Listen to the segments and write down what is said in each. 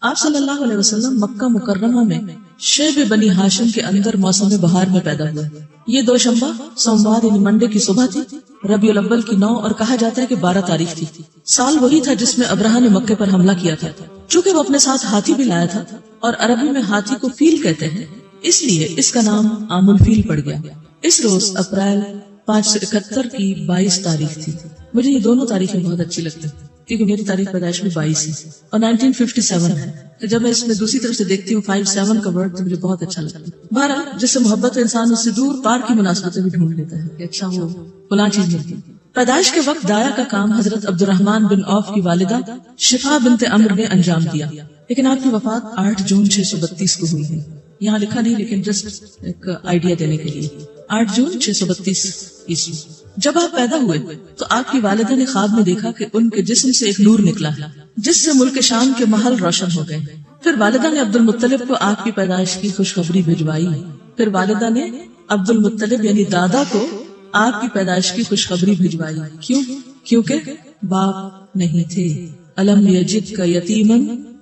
آپ صلی اللہ علیہ وسلم مکہ مکرمہ میں شعب بنی ہاشم کے اندر موسم بہار میں پیدا ہوئے. یہ دوشنبہ سوموار یعنی منڈے کی صبح تھی. ربیع الاول کی 9 اور کہا جاتا ہے کہ 12 تاریخ تھی. سال وہی تھا جس میں ابرہہ نے مکے پر حملہ کیا تھا. چونکہ وہ اپنے ساتھ ہاتھی بھی لایا تھا اور عربی میں ہاتھی کو فیل کہتے ہیں، اس لیے اس کا نام عام الفیل پڑ گیا. اس روز اپریل 571 کی 22 تاریخ تھی. مجھے یہ دونوں تاریخیں بہت اچھی لگتی ہیں کیونکہ میری تاریخ پیدائش میں 22 ہے اور 1957 ہے. تو جب میں اس میں دوسری طرف سے دیکھتی ہوں 57 کا ورڈ تو مجھے بہت اچھا لگتا ہے. بہرحال جس سے محبت انسان اس سے دور پار کی مناسبتیں بھی ڈھونڈ لیتا ہے کہ اچھا وہ فلاں چیز ملتی. پیدائش کے وقت دایا کا کام حضرت عبد الرحمن بن عوف کی والدہ شفا بنت عمر نے انجام دیا، لیکن آپ کی وفات 8 جون 632 کو ہوئی ہے. یہاں لکھا نہیں لیکن جسٹ ایک آئیڈیا دینے کے لیے 8 جون 632 عیسوی. جب آپ پیدا ہوئے تو آپ کی والدہ نے خواب میں دیکھا کہ ان کے جسم سے ایک نور نکلا ہے جس سے ملک شام کے محل روشن ہو گئے. پھر والدہ نے عبد المطلب کو آپ کی پیدائش کی خوشخبری بھجوائی. پھر والدہ نے عبد المطلب یعنی دادا کو آپ کی پیدائش کی خوشخبری بھجوائی. کیوں؟ کیونکہ باپ نہیں تھے. الم یجدک یتیما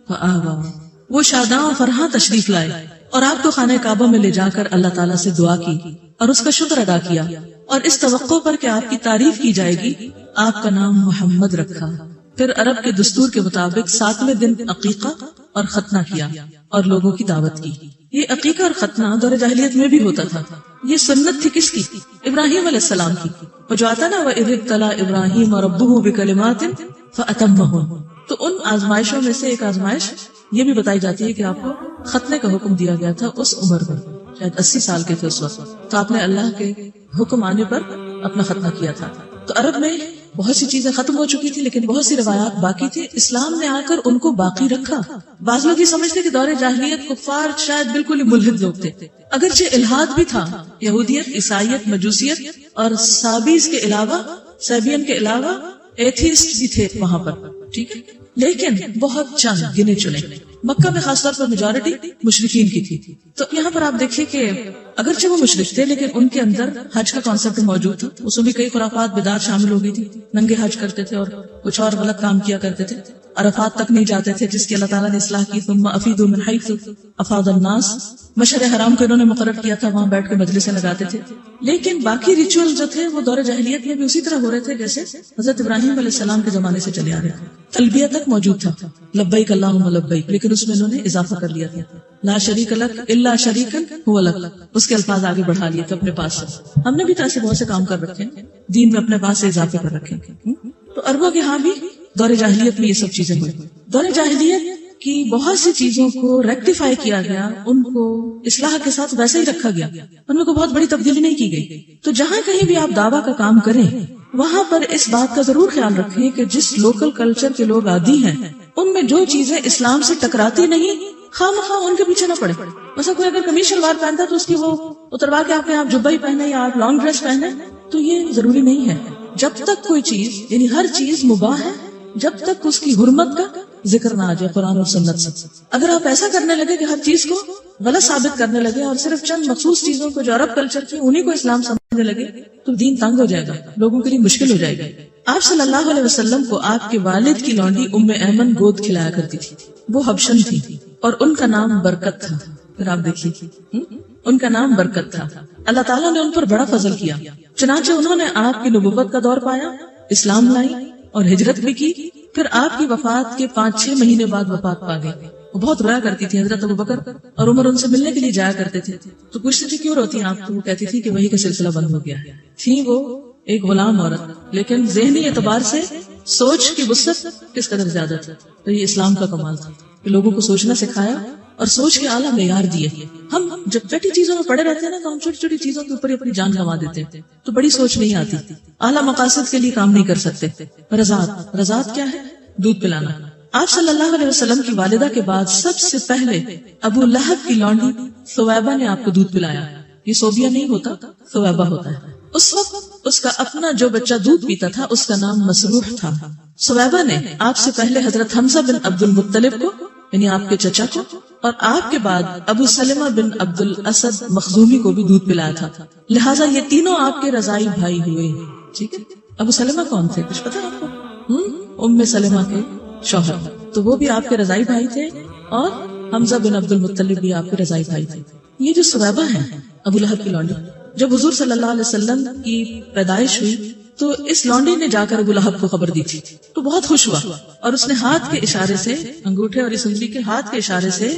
فآویٰ. وہ شاداں و فرحاں تشریف لائے اور آپ کو خانہ کعبہ میں لے جا کر اللہ تعالیٰ سے دعا کی اور اس کا شکر ادا کیا اور اس توقع پر کہ آپ کی تعریف کی جائے گی آپ کا نام محمد رکھا. پھر عرب کے دستور کے مطابق 7ویں دن عقیقہ اور ختنہ کیا اور لوگوں کی دعوت کی. یہ عقیقہ اور ختنہ دور جاہلیت میں بھی ہوتا تھا. یہ سنت تھی کس کی؟ ابراہیم علیہ السلام کی. وجعلنا وإذ ابتلى إبراهيم ربه بكلمات فأتمهن. تو ان آزمائشوں میں سے ایک آزمائش یہ بھی بتائی جاتی ہے کہ آپ کو ختنے کا حکم دیا گیا تھا اس عمر میں، شاید 80 سال کے تھے اس وقت، تو آپ نے اللہ کے حکم آنے پر اپنا ختنہ کیا تھا. تو عرب میں بہت سی چیزیں ختم ہو چکی تھی لیکن بہت سی روایات باقی تھی. اسلام نے آ کر ان کو باقی رکھا. بعض لوگ یہ سمجھتے کہ دور جاہلیت کفار شاید بالکل ہی ملحد لوگ تھے، اگرچہ الحاد بھی تھا. یہودیت، عیسائیت، مجوسیت اور سیبین کے علاوہ ایتھیسٹ بھی تھے وہاں پر، ٹھیک ہے، لیکن بہت چند گنے چنے. مکہ میں خاص طور پر میجورٹی مشرکین کی تھی. تو یہاں پر آپ دیکھیے کہ اگرچہ وہ مشرک تھے لیکن ان کے اندر حج کا کانسیپٹ موجود تھا. اس میں بھی کئی خرافات بدعات شامل ہو گئی تھی. ننگے حج کرتے تھے اور کچھ اور غلط کام کیا کرتے تھے. عرفات تک نہیں جاتے تھے جس کی اللہ تعالیٰ نے اصلاح کی. ثم افیدوا من حیث افاض الناس. مشعر حرام کو انہوں نے مقرر کیا تھا، وہاں بیٹھ کے مجلسیں لگاتے تھے. لیکن باقی ریچول جو تھے وہ دور جاہلیت میں بھی اسی طرح ہو رہے تھے جیسے حضرت ابراہیم علیہ السلام کے زمانے سے چلے آ رہے تھے. تلبیہ تک موجود تھا، لبیک اللہم لبیک، لیکن اس میں انہوں نے اضافہ کر لیا تھا. لا شریک لک الا شریکا هو لک. اس کے الفاظ آگے بڑھا لیے تھے اپنے پاس سے. ہم نے بھی تو ایسے بہت سے کام کر رکھے ہیں دین میں، اپنے پاس سے اضافے کر رکھے. تو عربوں کے ہاں بھی دور جاہلیت میں یہ سب چیزیں ہوئی. دور جاہلیت کی بہت سی چیزوں کو ریکٹیفائی کیا گیا، ان کو اصلاح کے ساتھ ویسے ہی رکھا گیا، ان میں کوئی بہت بڑی تبدیلی نہیں کی گئی. تو جہاں کہیں بھی آپ دعویٰ کا کام کریں وہاں پر اس بات کا ضرور خیال رکھیں کہ جس لوکل کلچر کے لوگ عادی ہیں ان میں جو چیزیں اسلام سے ٹکراتی نہیں خواہ ان کے پیچھے نہ پڑے. مثلا کوئی اگر قمیص شلوار پہنتا تو اس کی وہ اتروا کے آپ کے آپ جبہ ہی پہنے یا آپ لانگ ڈریس پہنے، تو یہ ضروری نہیں ہے. جب تک کوئی چیز یعنی ہر چیز مباح ہے جب تک اس کی حرمت کا ذکر نہ آ جائے قرآن اور سنت سے. اگر آپ ایسا کرنے لگے کہ ہر چیز کو غلط ثابت کرنے لگے اور صرف چند مخصوص چیزوں کو جو عرب کلچر کی انہیں کو اسلام سمجھنے لگے تو دین تنگ ہو جائے گا، لوگوں کے لیے مشکل ہو جائے گا. آپ صلی اللہ علیہ وسلم کو آپ کے والد کی لونڈی ام ایمن گود کھلایا کرتی تھی. وہ حبشن تھی اور ان کا نام برکت تھا. پھر آپ دیکھیے ان کا نام برکت تھا. اللہ تعالیٰ نے ان پر بڑا فضل کیا، چنانچہ انہوں نے آپ کی نبوت کا دور پایا، اسلام لائی اور ہجرت بھی کی. پھر آپ کی وفات کے 5-6 مہینے بعد وفات پا گئے. وہ بہت رویا کرتی تھی. حضرت ابوبکر اور عمر ان سے ملنے کے لیے جایا کرتے تھے تو پوچھتے تھے کیوں روتی ہیں آپ؟ تو وہ کہتی تھی کہ وہی کا سلسلہ بند ہو گیا ہے. تھی وہ ایک غلام عورت لیکن ذہنی اعتبار سے سوچ کی وسعت کس قدر زیادہ تھی. تو یہ اسلام کا کمال تھا کہ لوگوں کو سوچنا سکھایا اور سوچ کے اعلیٰ معیار دیے. ہم جب چھوٹی چیزوں میں پڑے رہتے ہیں نا تو ہم چھوٹی چھوٹی چیزوں کے اوپر اپنی جان گنوا دیتے ہیں تو بڑی سوچ نہیں آتی، اعلیٰ مقاصد کے لیے کام نہیں کر سکتے. رضاعت کیا ہے؟ دودھ پلانا. آپ صلی اللہ علیہ وسلم کی والدہ کے بعد سب سے پہلے ابو لہب کی لونڈی ثویبہ نے آپ کو دودھ پلایا. یہ صوبیہ نہیں ہوتا، ثویبہ ہوتا ہے. اس وقت اس کا اپنا جو بچہ دودھ پیتا تھا اس کا نام مسروح تھا. ثویبہ نے آپ سے پہلے حضرت حمزہ بن عبد المطلب کو یعنی آپ کے چچا کو اور آپ کے بعد ابو سلمہ بن عبد الاسد مخزومی کو بھی دودھ پلایا تھا. لہٰذا یہ تینوں آپ کے رضائی بھائی ہوئے. ٹھیک ہے. ابو سلمہ کون تھے؟ کچھ پتا آپ کو؟ ام سلمہ کے شوہر. تو وہ بھی آپ کے رضائی بھائی تھے اور حمزہ بن عبد المطلب بھی آپ کے رضائی بھائی تھے. یہ جو سویبہ ہے ابو لہب کی لونڈی، جب حضور صلی اللہ علیہ وسلم کی پیدائش ہوئی تو اس لونڈی نے جا کر ابو لہب کو خبر دی تھی، تو بہت خوش ہوا اور اس نے ہاتھ کے اشارے سے، انگوٹھے اور اس انگلی کے ہاتھ کے اشارے سے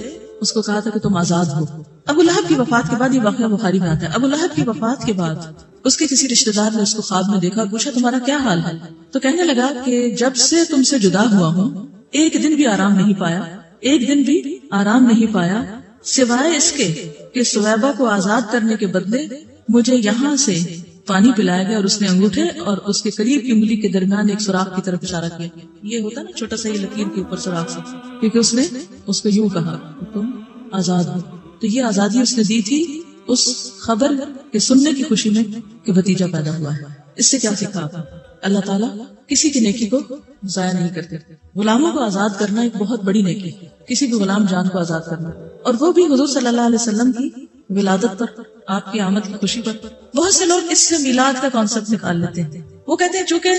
اس کو کہا تھا کہ تم آزاد ہو. ابو لہب کی وفات کے بعد، یہ واقعہ بخاری میں آتا ہے، ابو لہب کی وفات کے بعد اس کے کسی رشتہ دار نے اس کو خواب میں دیکھا، پوچھا تمہارا کیا حال ہے؟ تو کہنے لگا کہ جب سے تم سے جدا ہوا ہوں ایک دن بھی آرام نہیں پایا، ایک دن بھی آرام نہیں پایا، سوائے اس کے کہ سویبہ کو آزاد کرنے کے بدلے مجھے یہاں سے پانی پلایا گیا. اور اس نے انگوٹھے اور اس کے قریب کی انگلی کے درمیان ایک سوراخ کی طرف اشارہ کیا. یہ ہوتا نا چھوٹا سا یہ لکیر کے اوپر سوراخ سے، کیونکہ اس نے اس کو یوں کہا تم آزاد ہو. تو یہ آزادی اس نے دی تھی اس خبر کے سننے کی خوشی میں کہ بھتیجا پیدا ہوا ہے. اس سے کیا سیکھا آپ؟ اللہ تعالیٰ کسی کی نیکی کو ضائع نہیں کرتے. غلاموں کو آزاد کرنا ایک بہت بڑی نیکی ہے، کسی بھی غلام جان کو آزاد کرنا، اور وہ بھی حضور صلی اللہ علیہ وسلم کی ولادت پر، آپ کی آمد کی خوشی پر. بہت سے لوگ اس سے میلاد کا کانسیپٹ نکال لیتے ہیں. وہ کہتے ہیں چونکہ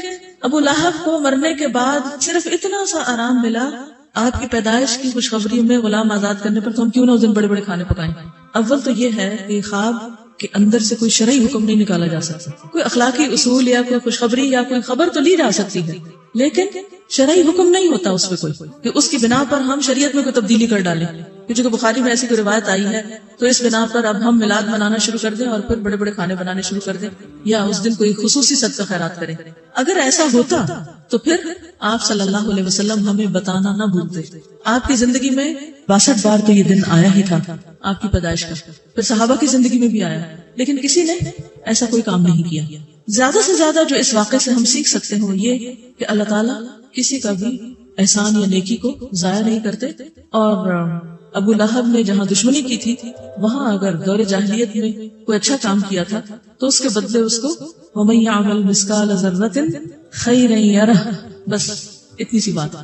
ابو لہب کو مرنے کے بعد صرف اتنا سا آرام ملا آپ کی پیدائش کی خوشخبری میں غلام آزاد کرنے پر، تو ہم کیوں نہ اس دن بڑے بڑے کھانے پکائیں. اول تو یہ ہے کہ خواب کے اندر سے کوئی شرعی حکم نہیں نکالا جا سکتا. کوئی اخلاقی اصول یا کوئی خوشخبری یا کوئی خبر تو لی جا سکتی ہے، لیکن شرعی حکم نہیں ہوتا اس پہ کوئی کہ اس کی بنا پر ہم شریعت میں کوئی تبدیلی کر ڈالیں. کیونکہ بخاری میں ایسی کوئی روایت آئی ہے تو اس بنا پر اب ہم میلاد منانا شروع کر دیں اور پھر بڑے بڑے کھانے بنانے شروع کر دیں یا اس دن کوئی خصوصی صدقہ خیرات کریں. اگر ایسا ہوتا تو پھر آپ صلی اللہ علیہ وسلم ہمیں بتانا نہ بھولتے. آپ کی زندگی میں 62 بار تو یہ دن آیا ہی تھا آپ کی پیدائش کا، پھر صحابہ کی زندگی میں بھی آیا، لیکن کسی نے ایسا کوئی کام نہیں کیا. زیادہ سے زیادہ جو اس واقعے سے ہم سیکھ سکتے ہیں وہ یہ کہ اللہ تعالیٰ کسی کا بھی احسان یا نیکی کو ضائع نہیں کرتے. اور ابو لہب نے جہاں دشمنی کی تھی وہاں اگر دور جاہلیت میں کوئی اچھا کام کیا تھا تو اس کے بدلے اس کو وَمَن يَعْمَلْ مِثْقَالَ ذَرَّةٍ خَيْرًا يَرَهُ، بس اتنی سی بات.